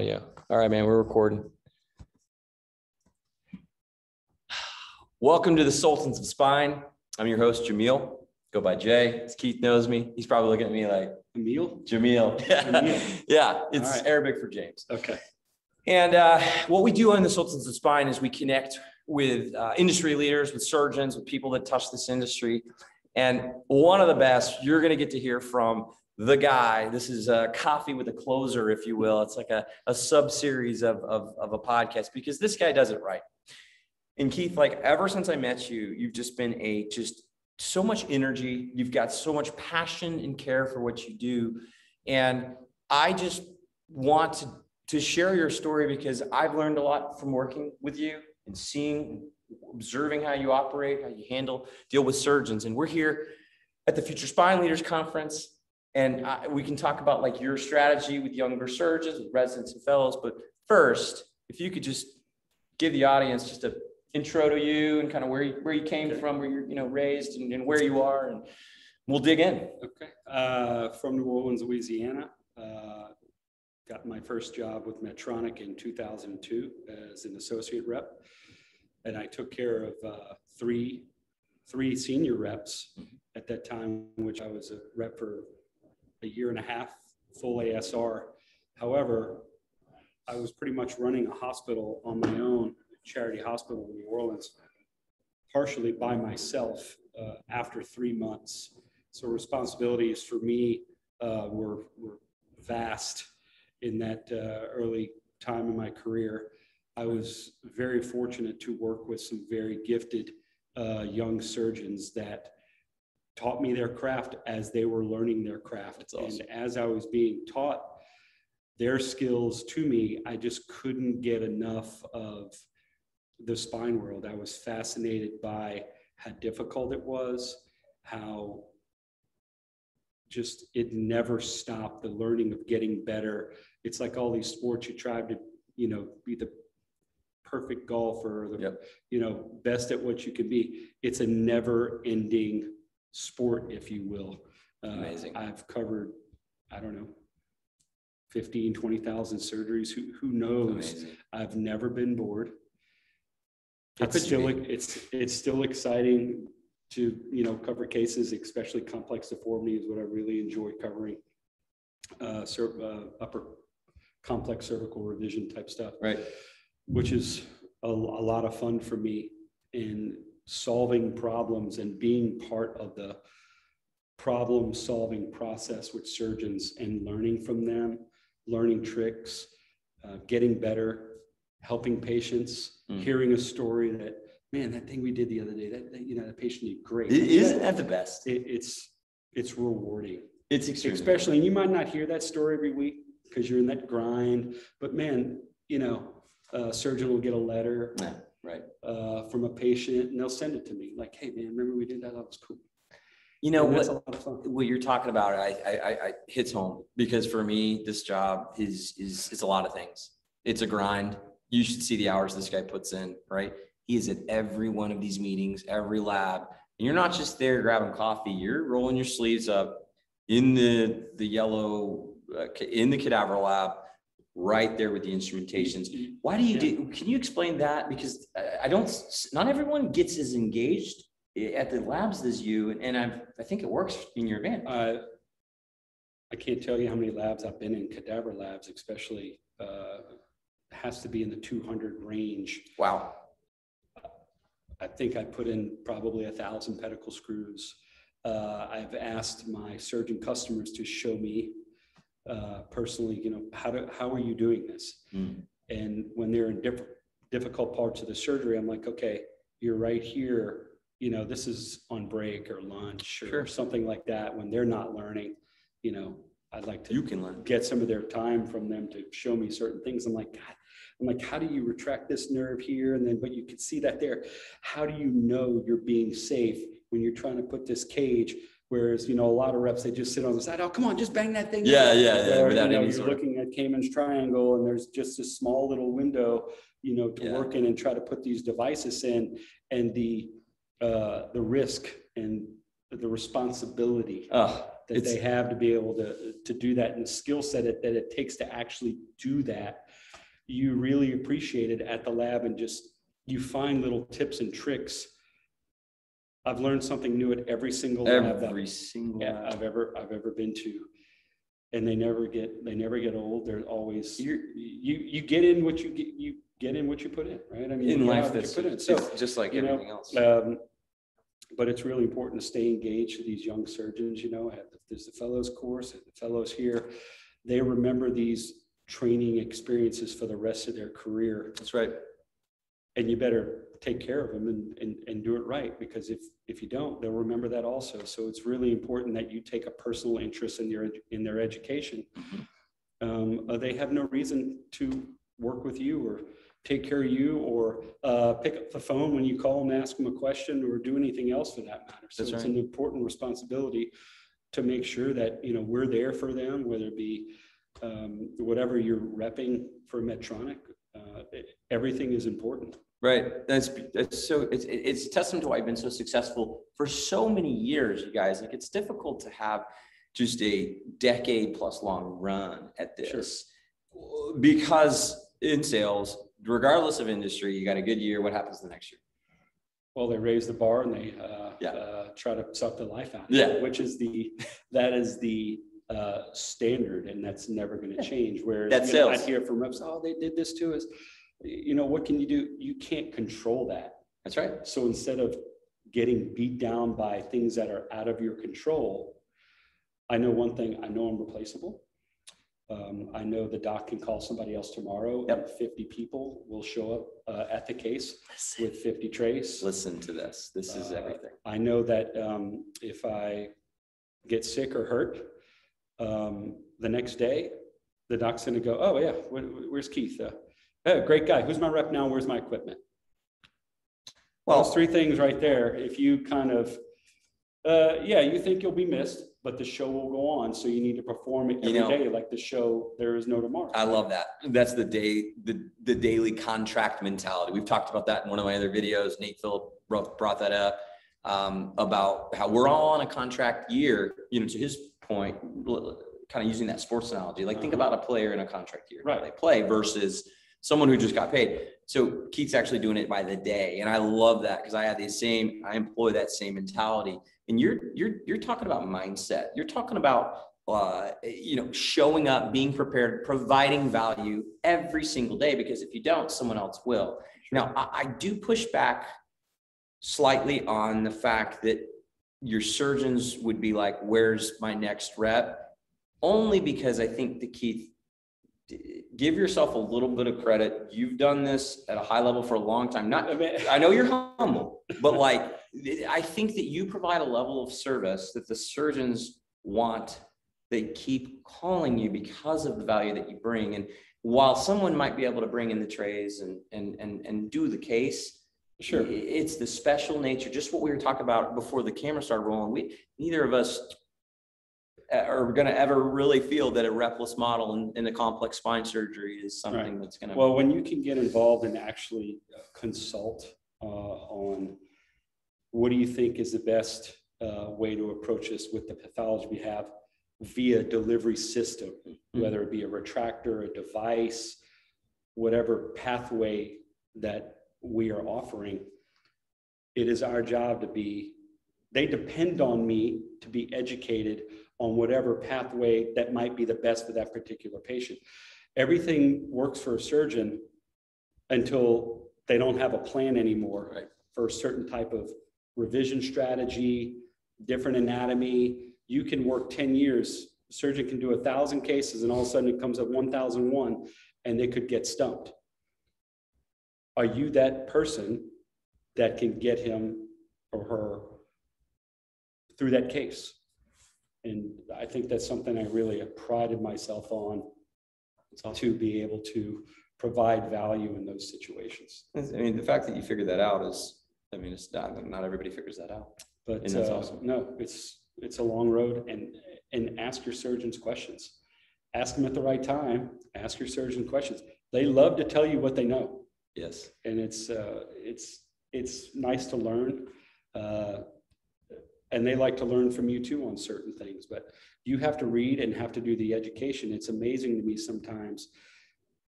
Yeah. All right, man, we're recording. Welcome to the Sultans of Spine. I'm your host, Jamil. Go by Jay. As Keith knows me. He's probably looking at me like, Jamil? Jamil. Yeah, it's right. Arabic for James. Okay. And what we do on the Sultans of Spine is we connect with industry leaders, with surgeons, with people that touch this industry. And one of the best you're going to get to hear from the guy. This is a coffee with a closer, if you will. It's like a sub-series of a podcast because this guy does it right. And Keith, like ever since I met you, you've just been just so much energy. You've got so much passion and care for what you do. And I just want to share your story because I've learned a lot from working with you and observing how you operate, how you deal with surgeons. And we're here at the Future Spine Leaders Conference. And we can talk about like your strategy with younger surgeons, with residents and fellows. But first, if you could just give the audience just an intro to you and kind of where you came from, where you're raised and where you are, and we'll dig in. Okay. From New Orleans, Louisiana. Got my first job with Medtronic in 2002 as an associate rep. And I took care of three senior reps at that time, which I was a rep for a year and a half, full ASR. However, I was pretty much running a hospital on my own, a charity hospital in New Orleans, partially by myself after 3 months. So responsibilities for me were vast in that early time in my career. I was very fortunate to work with some very gifted young surgeons that taught me their craft as they were learning their craft. That's awesome. And as I was being taught their skills to me, I just couldn't get enough of the spine world. I was fascinated by how difficult it was, how just it never stopped, the learning of getting better. It's like all these sports, you try to, be the perfect golfer, best at what you can be. It's a never ending sport, if you will. Amazing. I've covered, 15, 20,000 surgeries. Who knows? Amazing. I've never been bored. It's still exciting to, cover cases, especially complex deformity is what I really enjoy covering. Upper complex cervical revision type stuff. Right. Which is a lot of fun for me in solving problems and being part of the problem solving process with surgeons and learning from them, learning tricks, getting better, helping patients, hearing a story that, man, that thing we did the other day, that patient did great. Isn't that the best? It's rewarding. It's extremely especially, and you might not hear that story every week because you're in that grind, but man, a surgeon will get a letter from a patient and they'll send it to me like, hey man, remember we did that? That was cool. That's a lot of fun. What you're talking about, I hits home because for me, this job is a lot of things. It's a grind. You should see the hours this guy puts in, right? He is at every one of these meetings, every lab. And you're not just there grabbing coffee. You're rolling your sleeves up in the yellow, in the cadaver lab, right there with the instrumentations. Why do you can you explain that? Because not everyone gets as engaged at the labs as you, and I think it works in your advantage. I can't tell you how many labs I've been in, cadaver labs, especially, has to be in the 200 range. Wow. I think I put in probably 1,000 pedicle screws. I've asked my surgeon customers to show me personally, how are you doing this? And when they're in difficult parts of the surgery, I'm like, okay, you're right here. This is on break or lunch or something like that. When they're not learning, I'd like to get some of their time from them to show me certain things. I'm like, how do you retract this nerve here? But you can see that there. How do you know you're being safe when you're trying to put this cage? Whereas, a lot of reps, they just sit on the side. Oh, come on, just bang that thing. Yeah. Without you're looking at Cayman's triangle and there's just a small little window, to work in and try to put these devices in, and the risk and the responsibility that they have to be able to do that, and the skill set that it takes to actually do that. You really appreciate it at the lab, and just, you find little tips and tricks. I've learned something new at every single lab I've ever been to, and they never get old. They're always, you get in what you get in what you put in, right? I mean, in life, that's put in. So just like everything else. But it's really important to stay engaged with these young surgeons. There's the fellows course, and the fellows here, they remember these training experiences for the rest of their career. That's right. And you better take care of them and do it right, because if you don't, they'll remember that also. So it's really important that you take a personal interest in their education. Mm-hmm. They have no reason to work with you or take care of you, or pick up the phone when you call and ask them a question, or do anything else for that matter. So it's an important responsibility to make sure that, we're there for them, whether it be whatever you're repping for Medtronic. Everything is important. Right. That's so it's a testament to why you've been so successful for so many years, you guys. Like, it's difficult to have just a decade plus long run at this. Sure. Because in sales, regardless of industry, you got a good year. What happens the next year? Well, they raise the bar and they try to suck the life out of it, which is that is the standard, and that's never going to change. Whereas I hear from reps, oh, they did this to us. What can you do? You can't control that. That's right. So instead of getting beat down by things that are out of your control, I know one thing. I know I'm replaceable. I know the doc can call somebody else tomorrow, and 50 people will show up at the case with 50 trays. Listen to this. This is everything. I know that if I get sick or hurt, the next day, the doc's going to go, oh, yeah, where's Keith? Oh, great guy. Who's my rep now? Where's my equipment? Well, those three things right there. If you kind of, you think you'll be missed, but the show will go on. So you need to perform it every day, like the show, there is no tomorrow. I love that. That's the daily contract mentality. We've talked about that in one of my other videos. Nate Phillip brought that up, about how we're all on a contract year, to his point, kind of using that sports analogy. Like, think about a player in a contract year, right? They play versus someone who just got paid. So Keith's actually doing it by the day. And I love that, because I employ that same mentality. And you're talking about mindset. You're talking about, showing up, being prepared, providing value every single day, because if you don't, someone else will. Sure. Now, I do push back slightly on the fact that your surgeons would be like, where's my next rep? Only because I think that, Keith, give yourself a little bit of credit. You've done this at a high level for a long time. I know you're humble, but I think that you provide a level of service that the surgeons want. They keep calling you because of the value that you bring. And while someone might be able to bring in the trays and do the case, sure, it's the special nature, just what we were talking about before the camera started rolling. Neither of us are going to ever really feel that a repless model in a complex spine surgery is something that's going to. Well, when you can get involved and actually consult on what do you think is the best way to approach this with the pathology we have via delivery system, whether it be a retractor, a device, whatever pathway that we are offering, it is our job they depend on me to be educated on whatever pathway that might be the best for that particular patient. Everything works for a surgeon until they don't have a plan anymore for a certain type of revision strategy, different anatomy. You can work 10 years. The surgeon can do 1,000 cases, and all of a sudden it comes up 1,001, and they could get stumped. Are you that person that can get him or her through that case? And I think that's something I really prided myself on, to be able to provide value in those situations. I mean, the fact that you figured that out is, it's not everybody figures that out. But that's awesome. No, it's a long road, and ask your surgeons questions. Ask them at the right time. Ask your surgeon questions. They love to tell you what they know. Yes. And it's nice to learn. And they like to learn from you too on certain things, but you have to read and have to do the education. It's amazing to me sometimes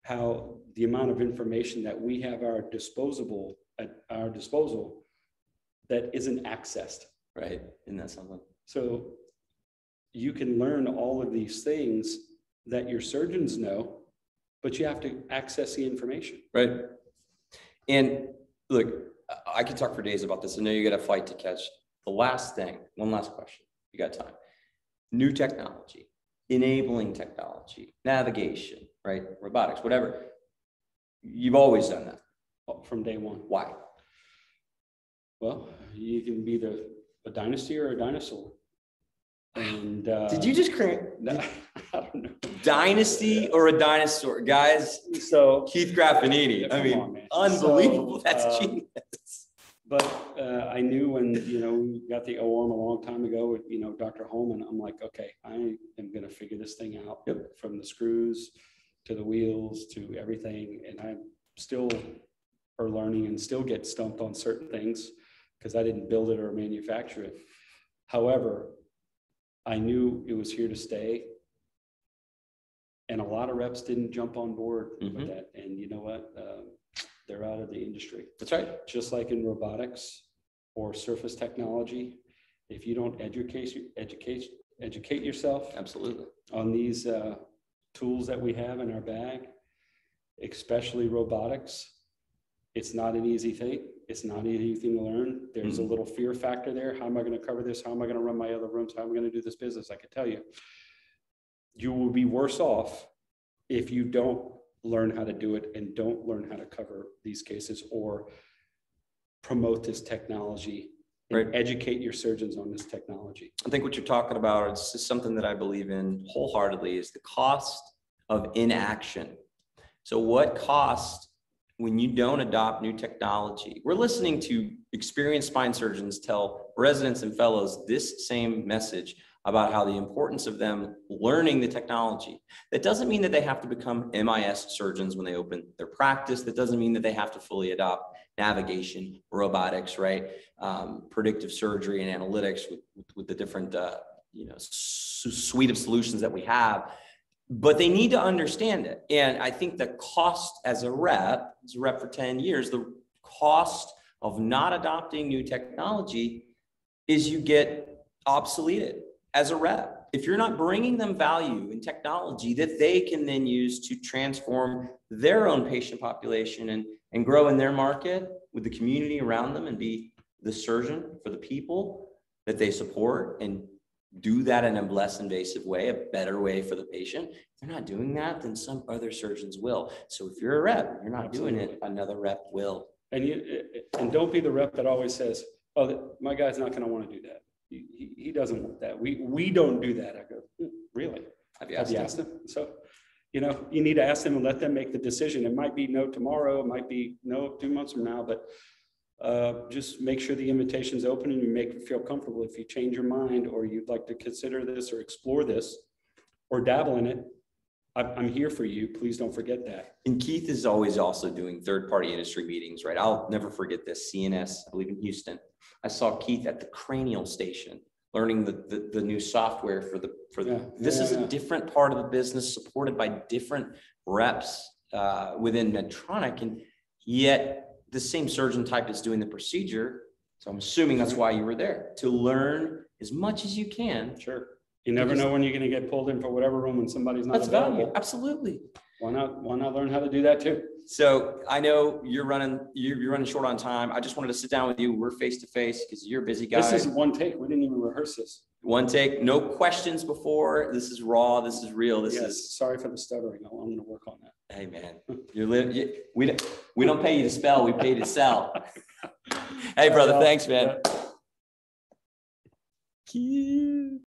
how the amount of information that we have at our disposal that isn't accessed. Right. Isn't that something? So you can learn all of these things that your surgeons know, but you have to access the information. Right. And look, I could talk for days about this. I know you got a flight to catch. The last thing, one last question. You got time. New technology, enabling technology, navigation, right? Robotics, whatever. You've always done that. From day one. Why? Well, you can be a dynasty or a dinosaur. And did you just create? No, I don't know. Dynasty or a dinosaur, guys? So Keith Graffagnini. Yeah, I mean, on, unbelievable. So, that's genius. But I knew when, we got the O-arm a long time ago with, Dr. Holman, I'm like, okay, I am going to figure this thing out. Yep. From the screws to the wheels to everything. And I'm still learning and still get stumped on certain things because I didn't build it or manufacture it. However, I knew it was here to stay. And a lot of reps didn't jump on board with that. And you know what? They're out of the industry. That's right. Just like in robotics or surface technology, if you don't educate yourself Absolutely. on these tools that we have in our bag, especially robotics, it's not an easy thing. It's not an easy thing to learn. There's a little fear factor there. How am I going to cover this? How am I going to run my other rooms? How am I going to do this business? I can tell you, you will be worse off if you don't learn how to do it and don't learn how to cover these cases or promote this technology and educate your surgeons on this technology. I think what you're talking about is something that I believe in wholeheartedly is the cost of inaction. So what cost when you don't adopt new technology? We're listening to experienced spine surgeons tell residents and fellows this same message about how the importance of them learning the technology. That doesn't mean that they have to become MIS surgeons when they open their practice. That doesn't mean that they have to fully adopt navigation, robotics, right? Predictive surgery and analytics with the different, suite of solutions that we have. But they need to understand it. And I think the cost as a rep for 10 years, the cost of not adopting new technology is you get obsoleted as a rep. If you're not bringing them value in technology that they can then use to transform their own patient population and grow in their market with the community around them and be the surgeon for the people that they support and do that in a less invasive way, a better way for the patient. If they're not doing that, then some other surgeons will. So if you're a rep, you're not doing it, another rep will. And don't be the rep that always says, oh, my guy's not going to want to do that. He doesn't want that. We don't do that. I go, really? Have you asked him? So, you need to ask them and let them make the decision. It might be no tomorrow. It might be no 2 months from now, but just make sure the invitation's open and you make it feel comfortable. If you change your mind or you'd like to consider this or explore this or dabble in it, I'm here for you. Please don't forget that. And Keith is always also doing third-party industry meetings, right? I'll never forget this. CNS, I believe in Houston. I saw Keith at the cranial station learning the new software for this is a different part of the business supported by different reps within Medtronic, and yet the same surgeon type is doing the procedure. So I'm assuming that's why you were there, to learn as much as you can. Sure. You never know when you're going to get pulled in for whatever room when somebody's not available. Value. Absolutely. Why not learn how to do that too? So I know you're running short on time. I just wanted to sit down with you. We're face to face because you're a busy guy. This is one take. We didn't even rehearse this. One take, no questions before. This is raw. This is real. This is. Sorry for the stuttering. I'm going to work on that. Hey man, we don't pay you to spell. We pay you to sell. Hey brother, thanks man.